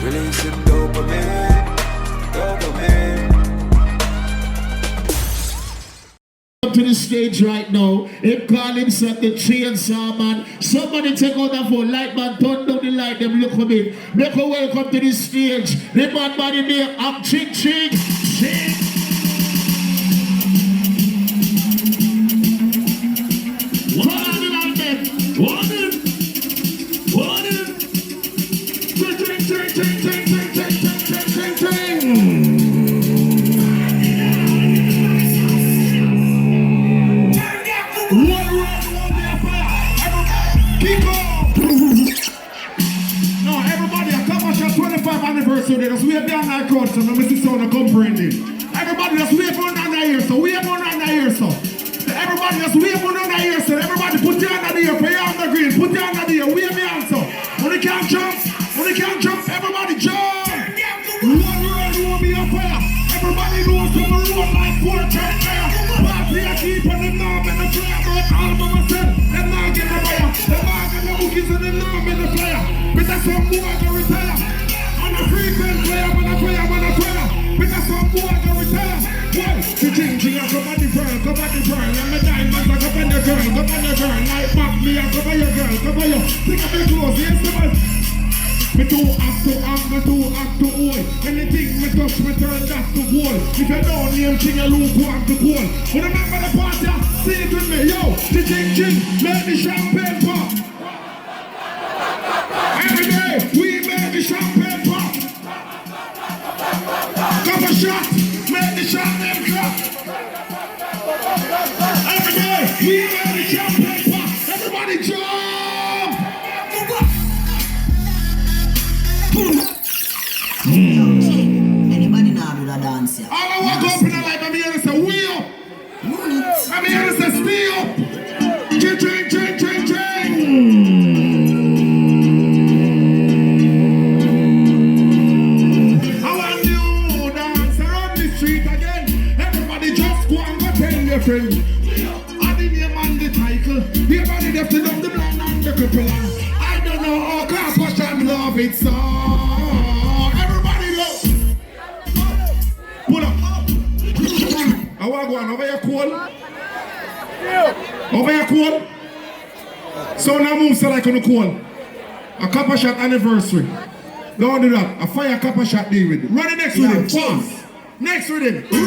Releasing dopamine, dopamine. To the stage right now, him call himself the Chainsaw Man. Somebody take out the phone, light man, turn down the light, them look at me. Make a welcome to the stage. The man by the name of Chi Ching Ching. CopperShot 25th anniversary, that's way beyond our crowd, so now Mr. Sound comprehending. Everybody that's way on under here, so way on under here, so. Everybody that's way on under here, so. Everybody put your hand under here, put your hand on the green, put your hand under here, wave your hand, so. When you can't jump, everybody jump! One world will be a fire. Everybody knows some road like 4 track fire. Party a keep on them knob and the flyer, but all by myself, them not get the fire. Them not get the bookies and them knob and the flyer. But that's some boy to retire. On a frequent player, when I play, but that's some boy to retire. Well, the Ching Ching, I come on the girl, and my diamonds, I come on the girl, like back me, I come on your girl, think of me close, yes, come on. Me too act to oil. Anything me touch, me turn that to gold. If you don't name Ching, you lose one to gold. But remember the party, see it with me, yo. The Ching Ching, make the champagne pop. Every day, we make the champagne pop. CopperShot, make the champagne clap. Every day, we make the champagne pop. Everybody jump! Anybody now do that dance here? All I walk up in the life, I'm here to say, wheel. I'm here to say, steal. Ching, ching, ching, ching, ching. I want you dance around the street again. Everybody just go and go tell your friend. I didn't hear man the title. Everybody left to love the blind and the cripple. I don't know how CopperShot love it so. I want to go on over your cool. Over your cool. So now move so like on the cool. A CopperShot anniversary. Don't do that. A fire CopperShot deal with it. Run it next with him. Pause. Next with him. You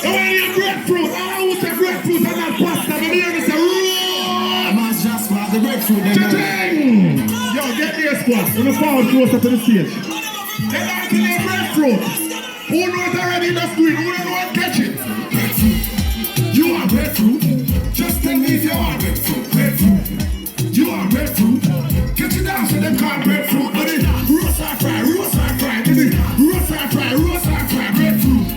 want your grapefruit. I want the grapefruit and not pasta. But here is a I must just grab the grapefruit. Cha-ching! Yo, get the squad. We're going to fall closer to the stage. Get down to the grapefruit. Who knows already that's green? Who knows what catch it? You are breadfruit. Just tell me if you are breadfruit. Breadfruit. You are breadfruit. Get you down so them call breadfruit. But it roast or fry, roast or fry. Roast or fry, breadfruit.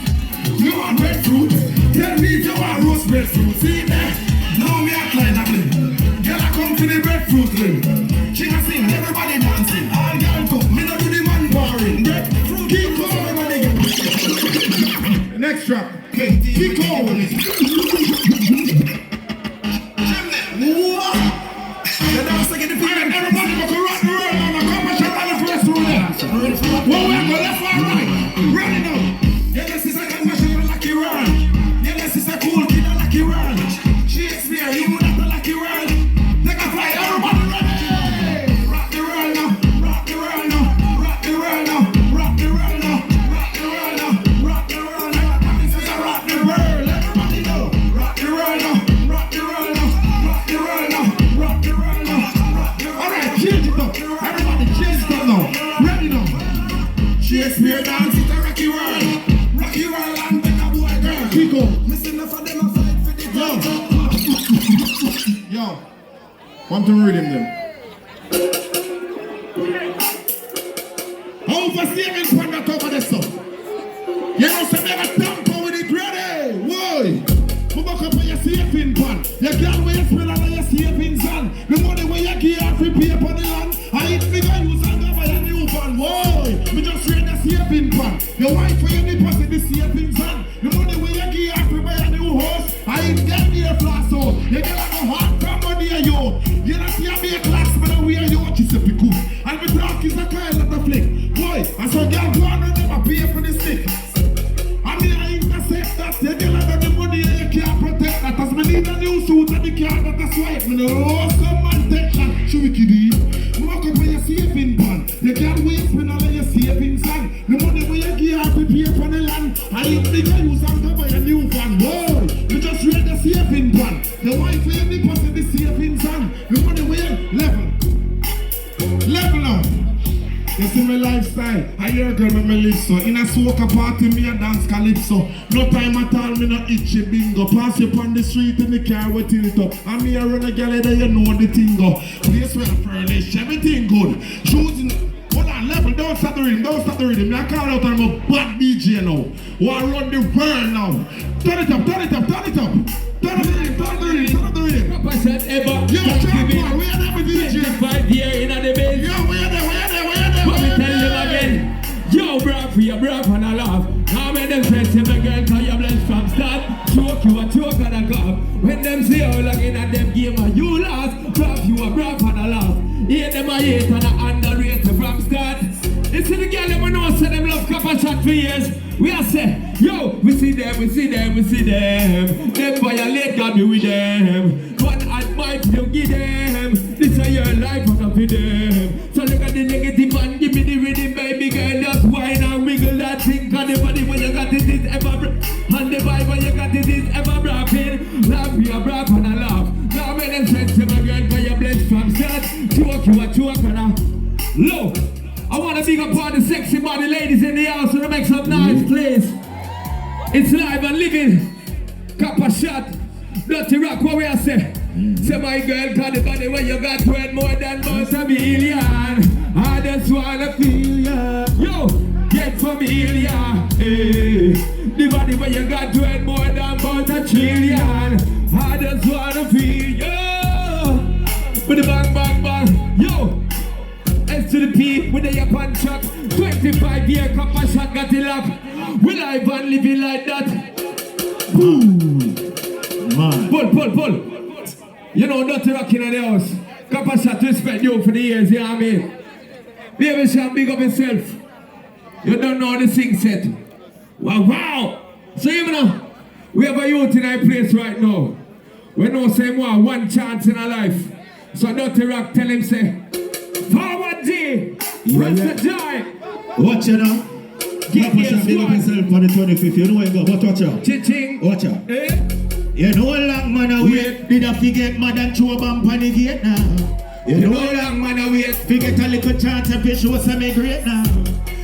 You are breadfruit. Tell me if you are roast breadfruit. See there? Now me act like that. Girl, I come to the breadfruit ring. She can sing, everybody dancing. All girl come. Me not do the man boring. Breadfruit, keep going. Next drop. Keep going. Everybody go to rock the world on the CopperShot anniversary dance. Well, we go left or right. Ready now. Yeah, this is a CopperShot on Lucky Run. Yeah, this is a cool kid on Lucky Run. Shakespeare, you would have the Lucky Run. Take a flight, everybody ready. Rock the world now. Rock the world now. Rock the world now. Rock the world now. Rock the world now. Rock the world now. This is a rock the world. Everybody know. Rock the world now. Rock the world now. Rock the world now. Rock the world now. Alright, change it up. Everybody change it up now. Ready now. Shakespeare dance it a Rocky World. Rocky World and Becca boy girl. Kiko. Missing enough of them a fight for the yo. Yo. Want to read him them. Oversteering from the top of the sun. You know, so never tamper with it ready. Whoa. Come back up on your saving pan. You can't wait to smell on your savings on. The money where you give free pay upon the land. I ain't figure use and go buy a new pan. Whoa. We just read the saving pan. Your wife for your deposit the savings on. The money where you give free buy a new house. I ain't get near flash out. You get a hot come on here, yo. You don't see a big class, but the way you watch is a pick up. And the talk is a kind of a flick. Boy, and so girl go on and never pay for the stick. I mean, I intercept that. You get out of the money and you can't protect that. As me need a new suit and the car that I swipe. Me no some man take that. Show me kiddie. Walk up on your saving bond. You can't waste when all of your savings on. The money when you give out to pay for the land. I ain't think I use and go buy a new van. Boy, you just read the saving bond. The wife when you deposit the savings on. The money when you level up. You see my lifestyle, I hear a girl when me live so. In a soca party, me a dance calypso. No time at all, me no itchy bingo. Pass you on the street in the car, we tilt it up. And me a run a girl there, you know the thing go. Place well furnished, everything good. Shooting, hold on, level, don't start the rhythm, don't start the rhythm. Me a call out, I'm a bad DJ now. Want run the world now. Turn it up, turn it up, turn it up. Turn the rhythm, turn the rhythm, turn the rhythm. CopperShot ever. Yeah, Cham, we are never DJ. 5 years in the base. Yeah, we are there, we are there, we are there. Let me tell them again. Yo, bravo for your bravo and I laugh. Now when them say to my girl, cause you're blessed from start. Choke you a choke and a cough. When them say how long in a them game and you lost. Bravo you a bravo and a laugh. Hate them a hate and a underrate from start. This is the girl that we know say them love CopperShot for years. We are say, yo, we see them, we see them, we see them. Them violate God be with them. One advice you give them. This is your life and up with them. So look at the negative and give me the rhythm, baby girl. Just whine and wiggle that thing. Cause the body when you got it is ever and the vibe when you got it is ever rapping. Laugh you a brap and a laugh. Now when them say to my girl, cause you're blessed from start. Choke you a choke and a low. I want to big up all the sexy body ladies in the house, so to make some noise, please. It's live and living. CopperShot, Dirty Rock, what we are say? Say my girl, cause the body when you got worth more than most a million. I just wanna feel ya. Yo, get familiar. Hey. The body when you got worth more than about a trillion. I just wanna feel ya. With the bang, bang, bang. Yo. S to the P with the Japan truck. 25 year CopperShot got it up. We live and living like that. Boom. Man. Pull. You know, not rocking in the house. CopperShot respect you for the years, you know what I mean? Baby Cham, big up yourself. You don't know the sing set. Wow. So you know, we have a youth in our place right now. We know say more one chance in our life. So Dirty Rock tell him say, forward G, press the joy. Watch it now. CopperShot big up yourself on the 25th. You know where you go. Watch out. Chi Ching. Watch out. Eh? You know long man a wait. Did I forget mad and throw a bump on the gate now? You know long man a wait. Forget a little chance to fish was a me great now.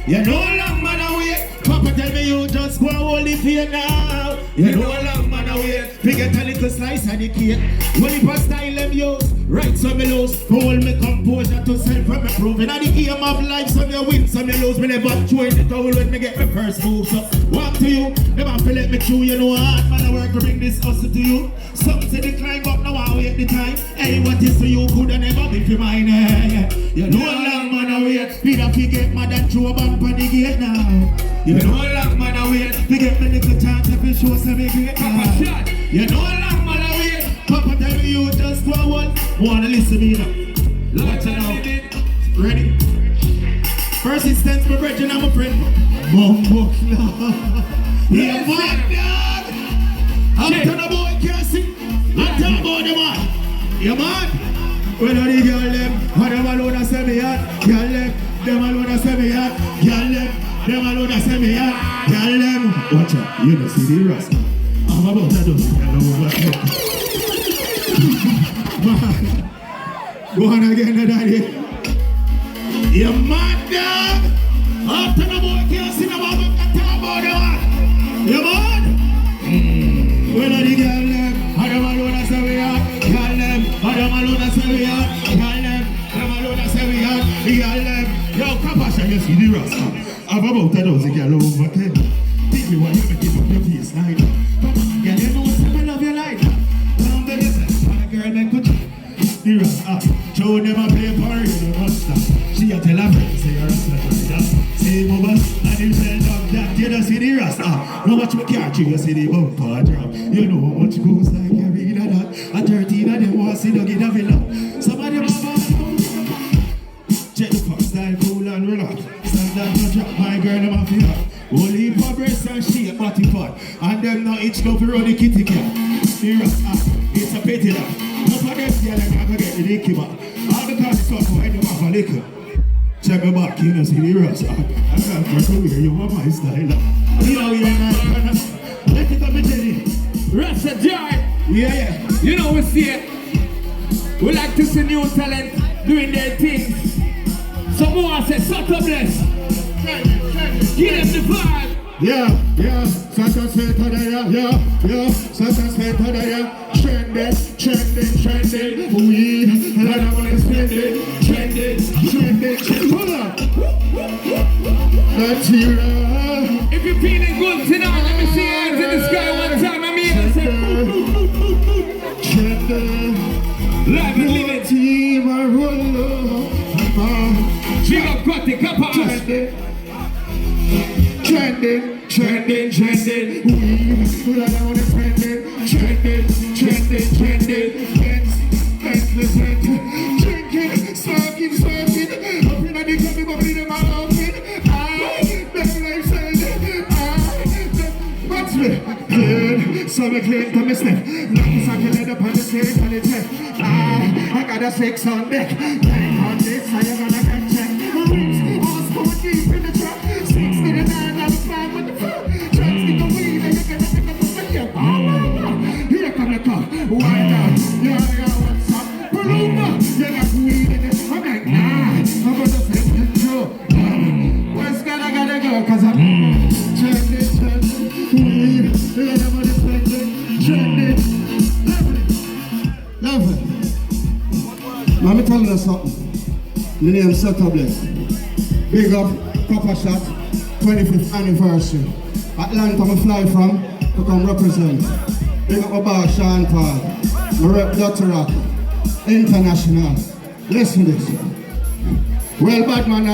You know long man a wait. Papa tell me you just go and hold it here now. You know long man a wait. Forget a little slice of the cake. When it was style them use. Right some me lose. Hold me composure to self from me proving. And the game of life some you win some you lose. Me never join the towel when me get my first move. So walk to you. Never feel let me through. You know hard man I work to bring this hustle to you. Some say the climb up now I wait the time. Hey what is to you could have never be for mine. You know long man I wait. Did I forget mad and throw a bump on the gate now. You know long man I wait. To get me little chance if it shows me great now. You know long man I wait. Papa tell me you just go one. Wanna listen to me now. Watch it out. Ready? First instance, my brethren and my friend. Bumbo. Yeah, man, dog. I'm telling the boy can't sing. I'm telling about the man. Yeah, man. When all the girl them, them alone a say me hot. Girl them alone a say me hot. Girl them alone a say me hot. Girl them. Watch out, you don't see the rascal. I'm about to do it. Man, go on again, daddy. You mad dog? After the boy can't sing about it, can't talk about the one. You mad? When are the girl them? Adam alone say we are. Girl them. Adam alone say we are. Girl them. Adam alone say we are. Girl them. Yo, CopperShot, you see the rascal. I'm about to do the girl over there. Think me what you make it up your face like that. Girl, you know what I love you like that. Down there, you say, girl, make good. The rascal. Show them a play for you, monster. She a tell her friends, say you're a slut. Say mama, and him say dog that. You don't see the rascal. No much me catch you see the bumper drop. You know how much goes like every that. A 13 of them want to see the get a villa. Somebody mama. Check the fuck style, cool and relax. Stand up and drop my girl, I'm off here. Only for breasts and shake body part. And them not itch go for the kitty cat. Here it's a petty laugh. No for them, yeah, like I'm gonna get the dicky back. All the time it's up for any of a liquor. Check me back, you know, see the rust. I can't work away, you want my style. You know, you're not. Let it up, me tell you. Rasta Joy. Yeah. You know we see it. We like to see new talent doing their things. Some more say, "Suck up bless." Give them the vibe. Yeah, such a sweet today, yeah, such a sweet today, trending, we, and I want to spend it, trending, hold up, let's hear it. If you're feeling good tonight, let me see your hands in the sky one time. I'm here to say, trending, live and live it. team, I roll, Big up Kotti, Kappas. Trending, we, I want to spend it, trending, drinking, smoking, up in the club, bubbling in my outfit, better like what's me? So me clean to me step, nothing so I can let up on the same quality. I got a 6 on deck, 9 on this, so you're gonna get checked. All spoon deep in the truck, 6 to the 9, I'm 5 on the floor. Drugs in the weed, and you're gonna pick up the figure. Here come the car, why not? Yeah, what's up? Paloma, you got weed in it. I'm like, nah, I'm gonna take it through. Where's gotta go, cause I'm trending, weed, and I'm gonna spend it, trending. Love it. Let me tell you something. The name Bless. Big up CopperShot 25th anniversary. Atlanta, I fly from to come represent. Big up my boss, Sean Paul. My rep Dr. Rock. International. Listen to this. Well, bad man,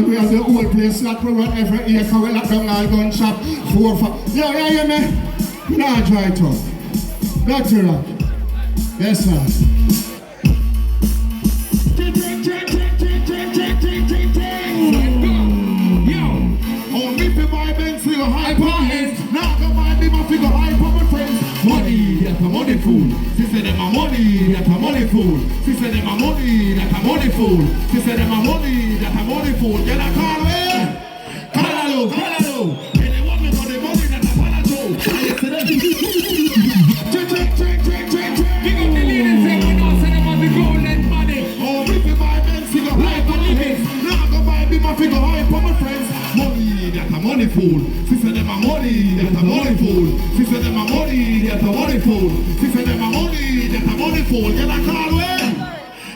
we have the whole place locked. We run every year, so we lock down all gun shop. 4, 5. Yeah, man. Nah, dry talk. Dr. Rock. Yes, sir. Money fool. She said them a money, that a money fool. She said them a money, that a money fool. She said them a money, that a money fool. Get a call away. Kalalo. And they want me for the money that a palado. I said them. Check. Big up the leaders and we know say them a the golden money. Oh, if you buy Benz, you go high for living. Now go buy me my figure high for my friends. Money, that a money fool. She said them a money, that a money fool. She said them a money, that a money fool. She said them a money, that a money fool. Get a call away.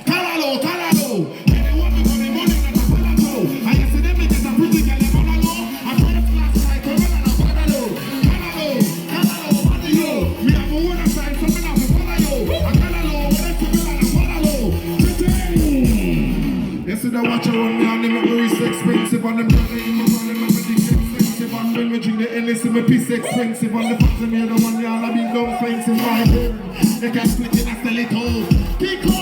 Kalalo. And they want me for the money that a palado. I see them get a pretty girl, them on a low. I first class like a man and a palado. Kalalo, what do you? Me have a one side, so me have to follow you. A kalalo, what is the girl and a palado? You see the watch around me and them make me reach expensive and them when we drink the Ennis, my piece expensive. On the bottom, you're the one y'all have been done fancy. My girl, they can split it and sell it all. Kiko!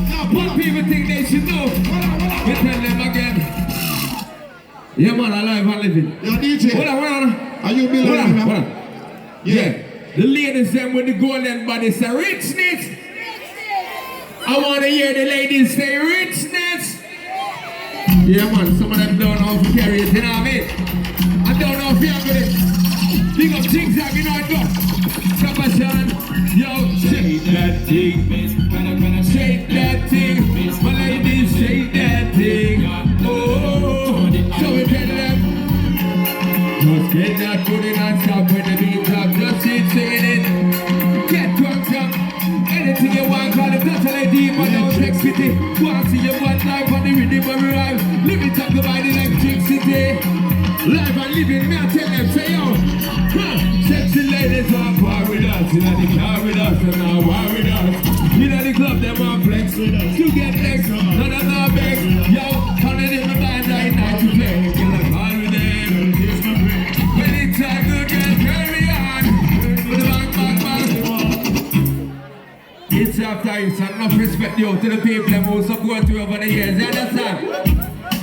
Now, what people think they should know? We tell them again. Yeah, man, alive and living. Yo, DJ. Hold on. Are you Bill? Hold on. Yeah. The ladies them with the golden body say richness. I want to hear the ladies say richness. Yeah, man, some of them don't know how to carry it, you know what I mean? I don't know if you're good at it. Big up things that you know it go. CopperShot, yo, shake that thing. Shake that thing. My ladies, shake that thing. Oh, so we tell them. Just get that booty non-stop when the beat drop. Just keep singing it. Get drunk up. Anything you want, call it totally deep, but don't text with it. Want to see your one life on the rhythm of your life. Live it up the body electricity. Life and living, me I tell them, say yo. Sexy ladies are par with us. You know the car with us, and now war with us. You know the club, them on flex with us. You get next, none of our beg. Yo, calling in the band right now to play. Get a call with them, here's my break. When it's a good girl, carry on. With the bang. respect you to the people who support you over the years. You understand?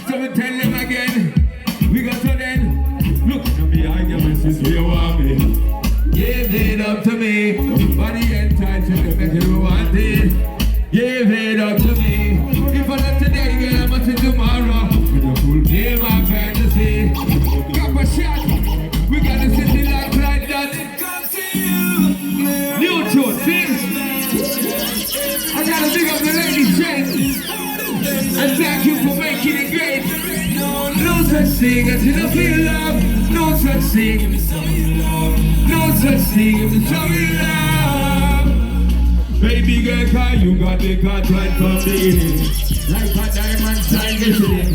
So we tell them again, we got to then look at me, I give this is where you want me. Give it up to me, body and time to make it want it. Give it up to me. If I'm not today, girl, I'm not tomorrow. With a full game of fantasy. CopperShot, we got the city like that. New tune, see? I gotta big up the ladies, friends. And thank you for making it great. No such thing as you don't feel love. No such thing. No such thing as you don't feel love. Baby girl, cause you got the contract from the beginning. Like a diamond sign listening.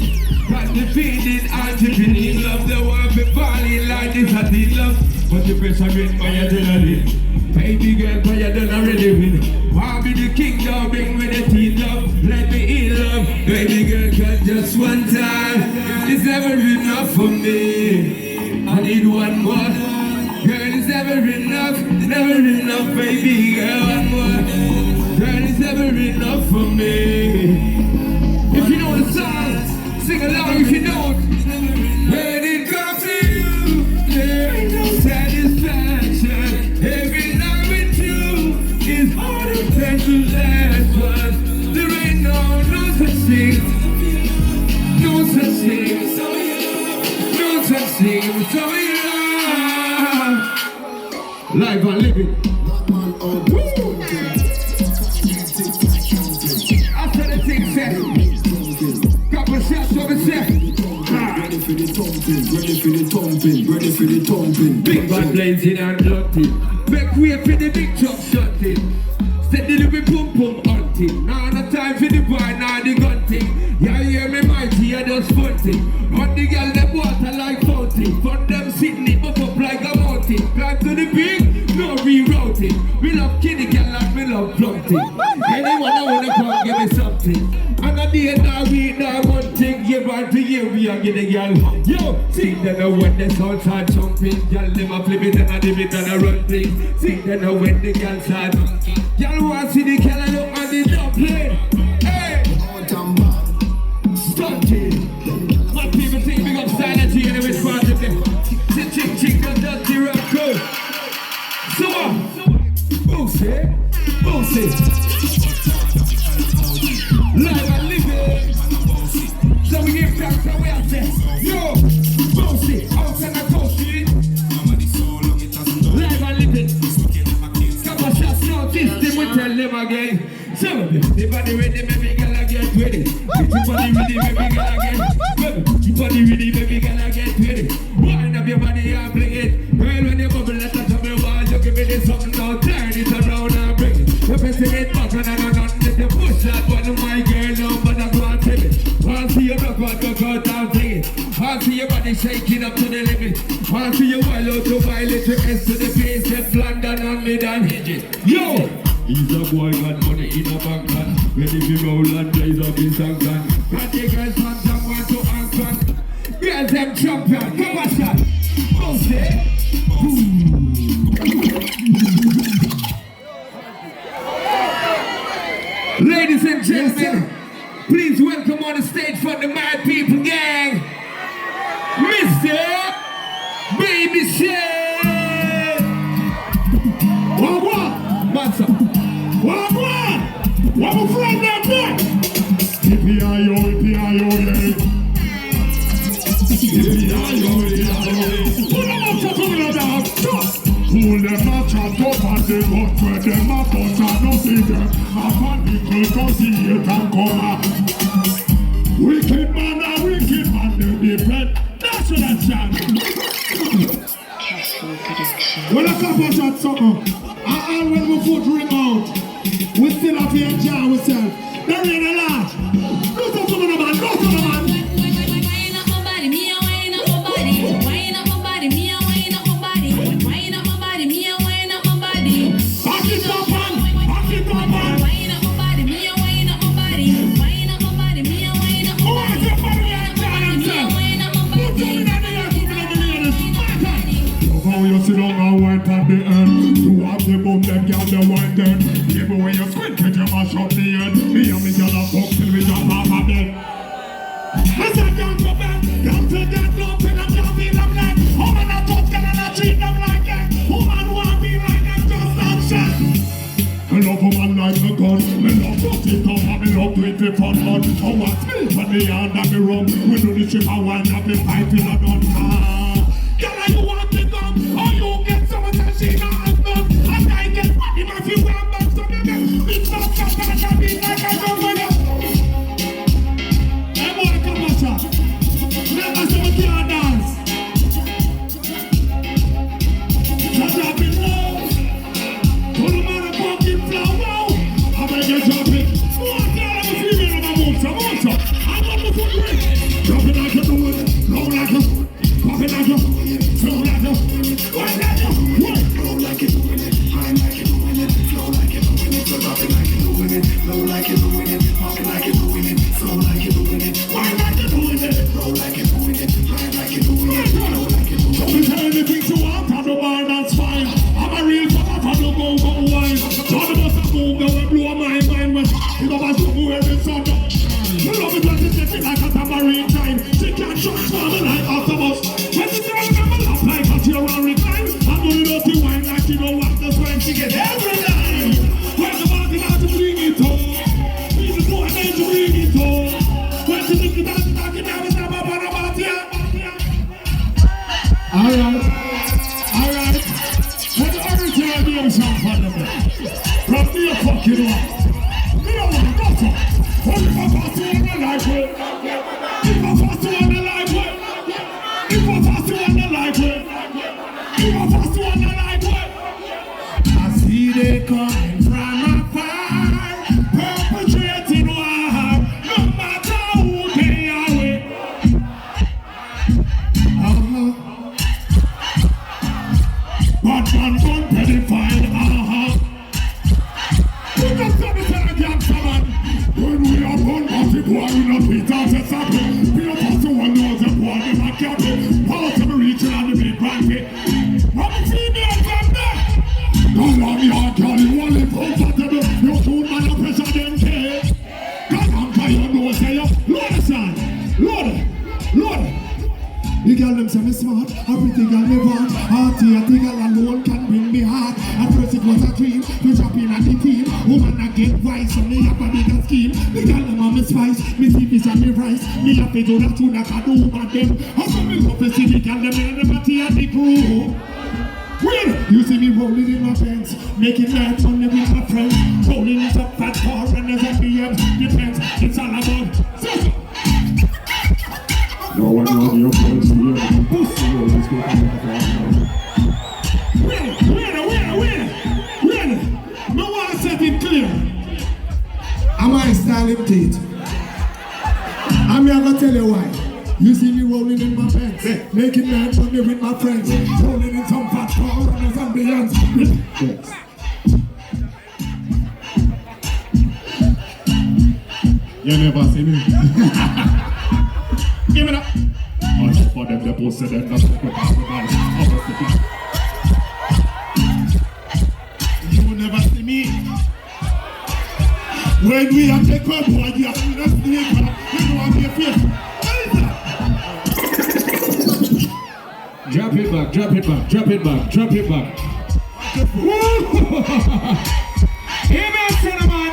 Got the feeling, entrepreneur. Love the one for falling like this, I did love. But the pressure in my adrenaline. Baby girl, cause you done already win. I'll be the king, now bring me the teen love. Let me in love. Baby girl, cause just one time is never enough for me. I need one more. Girl, it's never enough, baby girl, one more. Girl, it's never enough for me. If you know the song, sing along if you don't. When it comes to you, there ain't no satisfaction. Every night with you is harder than the last one. There ain't no such thing, no such thing, no such thing, so you live and living. After the thing said, CopperShot 25th. Ready for the thumping, ready for the thumping, ready for the thumping. Big bad blazing and blunting. Make way for the big truck shunting. Steady the boom boom hunting. Now no time for the boy, now the gun thing. Yeah, hear me mighty, I just funting. On the girl, them water like fountain. From them sitting it up like a mountain. Climb to the peak, no rerouting. We love kitty girl and we love plumping. Anyone I wanna come, give me something. And a day, now week, now one thing. Year after year, we are getting girl. Yo, see them now when the sun start jumping. Girl, them a flip it and a dip it and a run thing. See them now when the girl start. Girl want see the Killa look and the dumpling. Hey! Stunting. My people think big up silence here and we respond to them. Chi Ching Ching, the dirty rock code. So what? Bossy. Live and living. So we give thanks and we have to. Yo! Bossy. Outside the coast street. Live and living. CopperShot system, we tell them again. So, the body ready, baby girl, I get ready. The body ready, baby girl, I get ready. The body ready, baby girl, I get ready. Wind up your body and fling it. Girl, when you bubble, let us come and watch. You give me this something now, turn it around and bring it. You're pressing it back and let you push that one of my girl, no, but I'm going to tell it. I'll see you back out and fling it. I'll see your body shaking up to the limit. I'll see you wild out to violate your S to the base and London and mid and hit it. Yo! He's a boy got money in a bank and ready to roll and blaze up his song and got the girls from someone to anchor. Girls them champion, CopperShot, bossy. Ladies and gentlemen, please welcome on the stage for the Mad People Gang, Mr. Baby Shea. What? What's up? What my friend that boy? Yippee-yi-yo, yippee-yi-yo, yeah. Yippee-yi-yo, yippee-yi-yo. Pull them up to the dog, stop. Pull them up, chat up and they got where them up, but I don't see them. I find the girl cause he hate and come up. Wicked man, they depend. That's what I'm saying. When I CopperShot something, and when we foot ring out, we still have to enjoy ourselves. There ain't a lot. Go to the man, go to the man. Wind up my body, me a wind up my body. Wind up my body, me a wind up my body. Wind up my body, me a wind up my body. Back it up, man. Back it up, man. Wind up my body, me a wind up my body. Wind up my body, me a wind up my Oh, body. it's a body like that, I'm saying. Put them in the air, put them in the air. Look how you sit down and wind on the end. want the boom, them girl, the wine them. Even when you squint, you mash up the head. Me and me girl a fuck till we jump off a bed. As I come to bed, come to that lump and I'm loving them like woman a touch them and I treat them like that. Woman want me like that, just not shit. I love a man like a gun. Me love to sit up and me love to eat the fun fun. Oh, what spirit on the hand and me rum. We do the shit and wine up the pipe in a done. Girl, you want the gun? Or you get someone that she not has none? And I get money, my few well back to me. It's not just gonna be like I don't want it. Hey boy, CopperShot. Never say we can't dance. Just drop it low. Put them on a fucking flow. I beg you drop it. More girl, I'm a female, I'm a monster. I want the footprint. Drop it like you do it. Low like you. Pop it like you. Flow like you. Why like you? Flow like you doing it. High like you doing it. Flow like you doing it. So drop it like you doing it. Low like you doing it. Pop it like you doing it. Flow like you doing it. Why like you doing it? Flow like you doing it. High like you doing it. Flow like you doing it. Don't be telling anything you want on the bar, that's fine. I'm a real papa for the go wine. All the bus go and blow my mind. But you know what's wrong with the sun? You love it when you set it like a tambourine time. She can't transform the light off the bus. When you tell them I'm not like a tear on recline. I'm doing dirty wine like you don't want the swine. She get every line. When the body has to bring it home. People go and then to bring it home. When she think it has to talk it down, it's not about you. Alright. What the other time you have some fun of it? From me a fucking one. Me don't want to go to. What if I pass you on the life way? If I pass you on the life way? If I pass you on the life way? If I pass you on the life way? I see they coming from afar, perpetrating war, no matter who they are with. But one terrified, we just tell me tell a gangster man. When we are born, but if we are in a beat out, it's happy. We are part of one knows that one is a cabin. Part of the region and the big banquet. I'm a female from there. Don't love me hard, girl, you want it comfortable. You're too man of pressure, them care. God, I'm tired, no say you. Lord, son. Lord. The girl them say me smart, a pretty girl me want. Hearty, a girl alone can bring me heart. At first it was a dream, to drop in at the team. Woman I get wise, so me have a bigger scheme. The girl them on me spice, me see fish and me rice. Me have to do that tune like I do woman them. How come me love to see the girl them in the party and the crew? Well, you see me rolling in my pants, making light money with my friends. Rolling in some fat car and there's a BM. Depends, it's all about no one knows your voice here. Pussy, let's go Win. No one set it clear. Am I styling teeth? I'm gonna tell you why. You see me rolling in my pants, making mad money with my friends. Rolling in some fat car and there's ambience. You never see me. Give it up. I for them the poster them not you never see me. When we have the club boy, you have to sneak up. You know I'm your face. Drop it back. Hey man, cinnamon.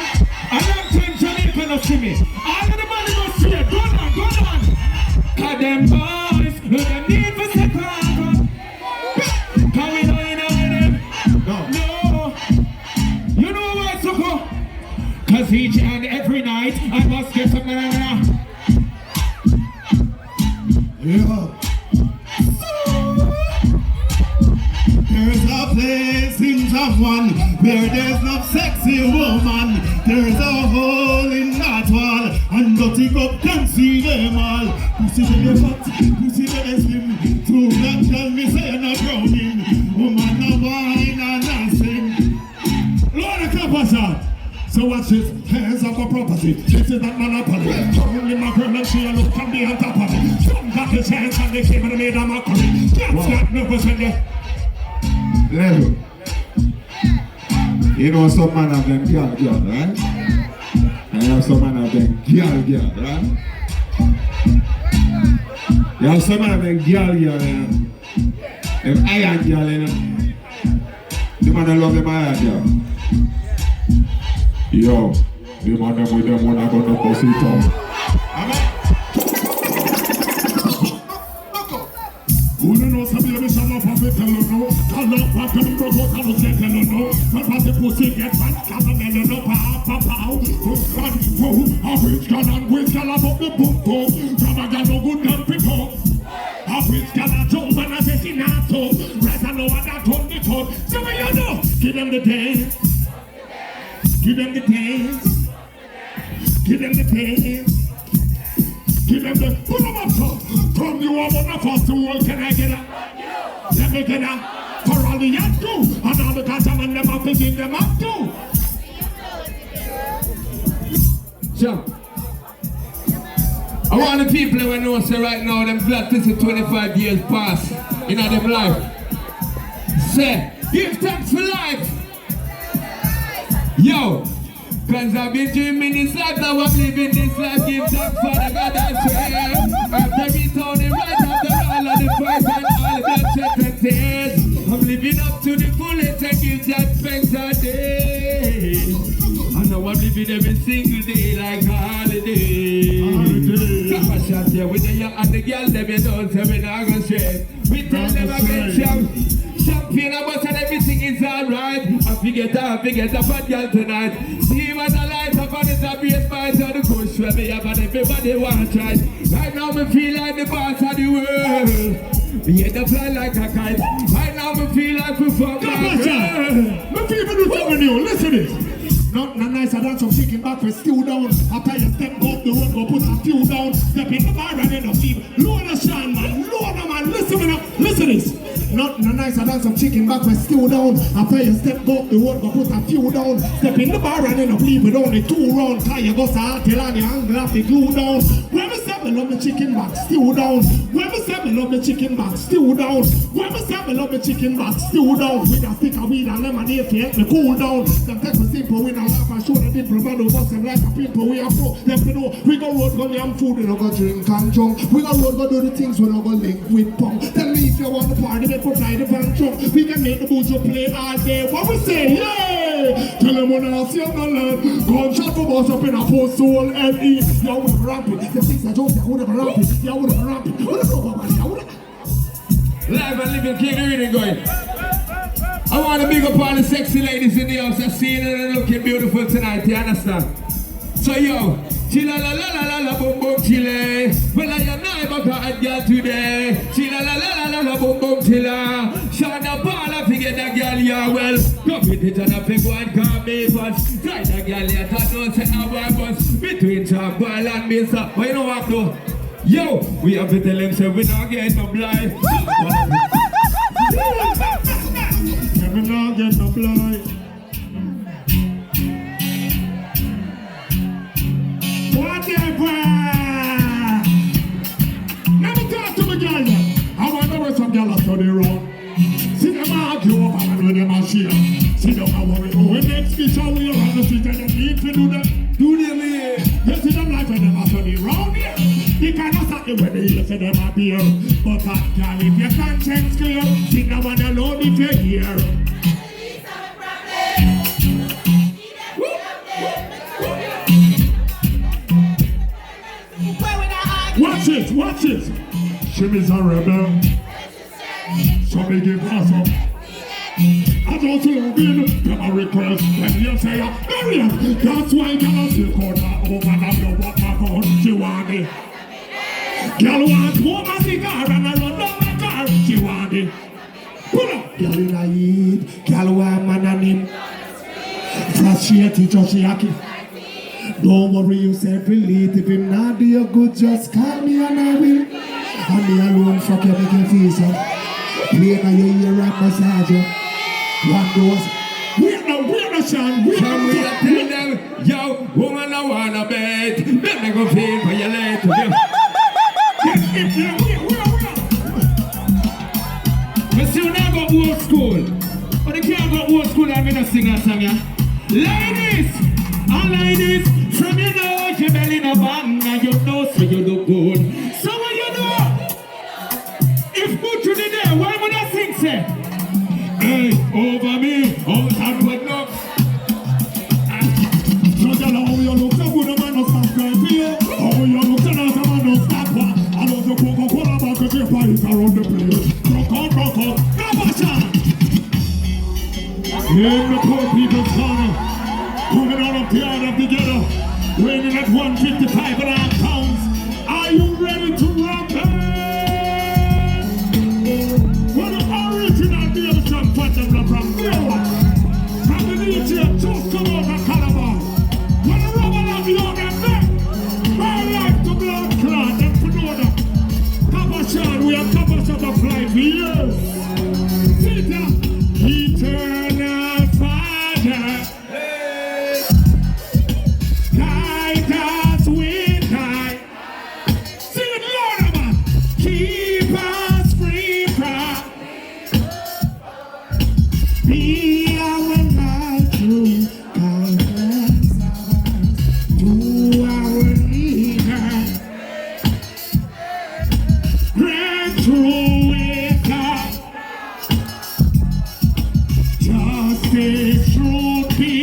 I love time Jamaica not see me. All of the money must see it. Go on. Cause them boys, them need for second. Can we know with them? No. You know what's so cool? Cause each and every night I must get something like that. Yeah. There's a place in Japan where there's no sexy woman. There's a hole in that wall, and dirty cup can see them all. Pussy to the fat, pussy to the slim. True black tell me say you're not drowning. Woman no wine and dancing. Lord of CopperShot. So watch this, hands up a property. This is not monopoly. Only my girl and she look from the on top of it. Some got the chance and they came and made a mockery. That's not nervous when they level. You know some man of them girl, right? And you have some man of them girl, right? You have some man of them girl, you know? Them iron girl, you know? The man that love them iron girl. Yo, the man them with them one I got to pussy top. Who don't know some baby some of them tell you no. Call up what them broke out and say tell you no. But what the pussy get fat, come and tell you no. Pow. A rich girl and rich girl about the boom boom. From a girl no good and pick up. A rich girl a jump and a say she not so. Right I know what that turn the turn. So what you know? Give them the dance. Give them the dance. Give them the dance. Give them the pull them up top. From you up on the first wall, can I get up? Let me get up. For all the yacht do. And all the custom and them up to give them up too. Cham. I want the people who know say right now them glad this is 25 years past in their life. Say, give thanks for life. Yo. Cause I've been dreaming this life, now I'm living this life. Give thanks for the God I swear. After we told the right after all of the fight and all the bloodshed and tears, I'm living up to the fullest and give that thanks a day. I know I'm living every single day like a holiday. CopperShot here with the young and the girl, them you don't say we not gonna straight. We tell them again, Champion about and everything is alright. I forget a bad girl tonight. See what I light up on the bass bite on the push where me have and everybody want to try. Right now me feel like the boss of the world. Me head to fly like a kite. Right now me feel like we fuck like a me people do something new, listen this. Not nice, I done some chicken back with stew down. After you step up the road, go put a few down. Step in the bar and in the feet. Load the shine, man, listen me now, listen this. Not nice, I done some chicken back with stew down. After you step up the road, go put a few down. Step in the bar and in the feet with only 2 rounds. Cause you go start till on the angle of the glue down. When me say me love the chicken back, stew down. When me say me love the chicken back, stew down. When me say me love the chicken back, stew down. With a stick of weed and lemonade to help me cool down. Them take me simple with a laugh and show the dimple man who bust them like a pimple. We are pro, them to know. We go road, go yam food, we don't go drink and drunk. We go road, go do the things we don't go link with punk. Tell me if you want the party, make for fly the van truck. We can make the boots play all day. What we say? Yeah! Tell them when I see on the land. Gunshot for boss up in a post soul L.E. You would have ramping. The things I don't say, I would have ramping. You would have ramping. Live and living, keep the reading going. I want to big up all the sexy ladies in the house. I see you and looking beautiful tonight, you understand? So yo, chilla la la la la la boom boom chilla. Well I am not about to hot girl today. Chilla la la la la la boom boom chilla. Shana ball I forget that girl yeah well. Go with it and I pick one call me first. Try that girl yeah that don't say how I was. Between Cham ball and Mr. But you know what though? Yo, we have to tell him say we not get no blind. We not get no blind. Whatever. Let me talk to the girl now. I want to wear some girl on the road. See them argue over and with them a share. See them a worry. Oh, when next fish are we around the street and they need to do that. Do them here. You see them like when them a sunny round here. You cannot start the weather, you say them a beer. But that girl, if your conscience clear, see no one alone if you're here. Watch it. Shimmy's a rebel. So they give us up. I don't love it. Come a request when you say hurry up. That's why girls you corner over and you walk back on. She want it. Girl wants more a cigar and I run down my car. She want it. Pull up. Girl in a heat. Girl want man and him. Frustrated just yaki. Don't worry yourself, relate. If him not do you good, just call me and I will. And me alone fuck you, make you feel so. Play by your ear and massage you. One those. We're not Sean. We tell them, yo, woman I wanna bet. Let me go feel for your later. We still not go old school. But they can't go old school and me to sing a song, yeah. Ladies, and ladies, from you know your belly no bang, and you know so you look good. So what you do? If good to the day, why would I sing, say? Hey, over me, out and with no. So tell her how you look so good, a man no stop crying for you. How you look so nice, a man no stop crying. I love the Coca-Cola bag, cause your pies around the place. Rock on, CopperShot. In the poor people's corner, coming out of the yard of together, weighing at 155.5 pounds. Are you ready to rock it? Well, the original David Cham from here one. From the DJ, just come out of Calabar. When the rubber of the young and back, my life to blood clot and put on them. CopperShot, we have CopperShot of life for years. See that? Eternal Father, guide us with thy. Sing it louder, man. Keep us free from. Be our light to guide us to our leader. Breakthrough with God. Justice should be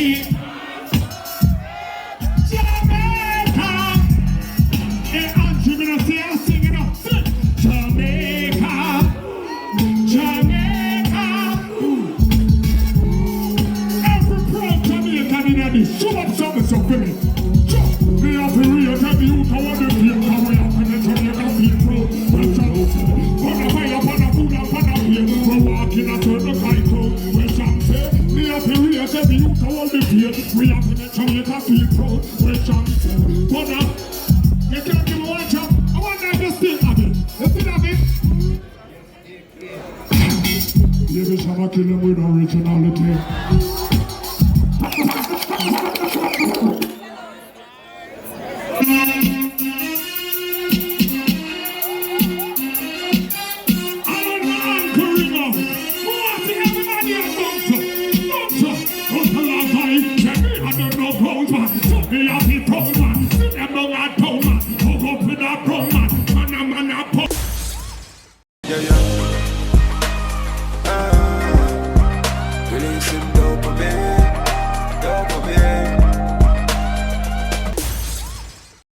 Jamaica. Hey, Andrew, me not say I sing it up. Sing. Jamaica, Jamaica. Every proud Jamaican in this, show up something so for me. Me have to real tell the youth how they feel. How we have to let Jamaica people. Well, Cham, on a fire, on a food, on a beer. We're walking a certain kind of. Well, Cham say, me have to real tell the youth how they feel. We have to let Jamaica people. Well, Cham say, but now, you can't give me one job. I want them to still have it. You still have it? David Cham kill him with originality.